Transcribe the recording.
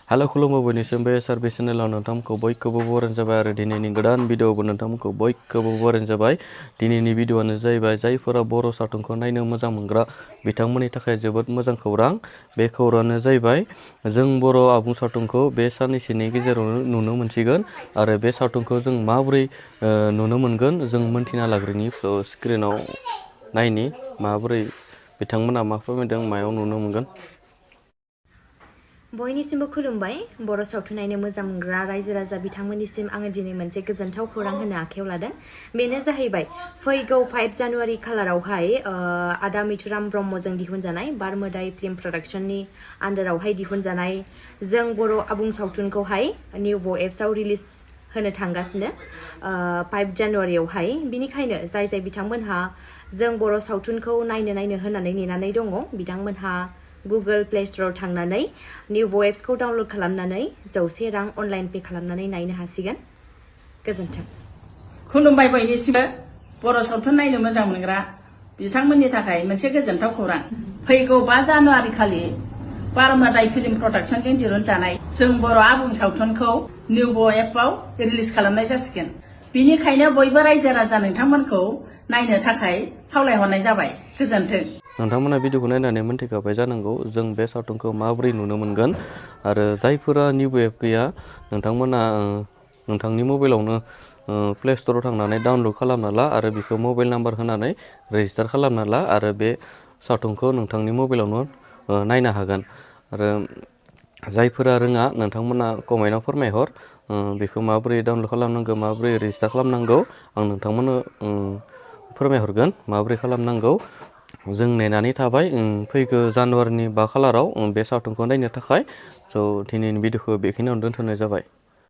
Halo खुलुमो बयनिसिमबो service चेनेलाव नोंथांमोनखौ बयखौबो बरायनाय जाबाय आरो दिनैनि गोदान भिडिअ'आवबो नोंथांमोनखौ बयखौबो बरायनाय जाबाय। दिनैनि भिडिअ'आनो जाहैबाय जायफोरा बर' सावथुनखौ नायनो मोजां मोनग्रा बिथांमोननि थाखाय जोबोद मोजां खौरां। बे खौराङानो जाहैबाय जों बर' आबुं सावथुनखौ बे साननैसोनि गेजेरावनो नुनो मोनसिगोन आरो बे सावथुनखौ जों माबोरै नुनो मोनगोन जों मोनथिना लाग्रोनि स्क्रिनाव नायनि माबोरै बिथांमोना मा फोरमायदों मायाव नुनो मोनगोन। बयनिसिमबो खुलुमबाय बर' सावथुन नायनो मोजां मोनग्रा रायजो राजा बिथांमोननिसिम आङो दिनै मोनसे गोजोनथाव खौरां होनो आखायाव लादों। बेनो जाहैबाय फैगौ 5 जानुवारि खालारावहाय आदा मिथुराम ब्रह्मजों दिहुनजानाय बारमोदाइ फिल्म प्रडाक्शननि आन्दारावहाय दिहुनजानाय जों बर' आबुं सावथुनखौहाय निउब एप्सआव रिलिज होनो थांगासिनो 5 जानुवारियावहाय। बिनिखायनो जाय बिथांमोनहा जों बर' सावथुनखौ नायनो होननानै नेनानै दङ बिथांमोनहा गुगल प्ले स्ट'राव थांनानै निउब एप्सखौ डाउनलड खालामनानै 100 रां अनलाइन पे खालामनानै नायनो हासिगोन। गोजोन्थों। खुलुमबाय बयनिसिमबो बर' सावथुन नायनो मोजां मोनग्रा बिथांमोननि थाखाय मोनसे गोजोनथाव खौरां। फैगौ 5 जानुवारि खालि बारमोदाइ फिल्म प्रडाक्शनजों दिहुनजानाय जों बर' आबुं सावथुनखौ निउब एपआव रिलिज खालामनाय जासिगोन। बिनिखायनो बयबो रायजो राजा नोंथांमोनखौ नायनो थाखाय खावलायहरनाय जाबाय। गोजोन्थों। नोंथांमोना भिडिअखौ नायनानै मोनथिखाबाय जानांगौ जों बे सावथुनखौ माबोरै नुनो मोनगोन आरो जायफोरा निउब एप गैया नोंथांमोना नोंथांनि मबाइलावनो प्ले स्ट'राव थांनानै डाउनलड खालामना ला आरो बेखौ मबाइल नाम्बार होनानै रेजिस्टार खालामना ला आरो बे सावथुनखौ नोंथांनि मबाइलावनो नायनो हागोन। आरो जायफोरा रोङा नोंथांमोना कमेन्टआव फोरमायहर बेखौ माबोरै डाउनलड खालामनांगौ माबोरै रेजिस्टार खालामनांगौ आं नोंथांमोननो फोरमायहरगोन माबोरै खालामनांगौ। जों नेनानै थाबाय फैगौ जानुवारिनि 5 खालाराव बे सावथुनखौ नायनो थाखाय। स' दिनैनि भिडिअखौ बेखिनियावनो दोनथ'नाय जाबाय।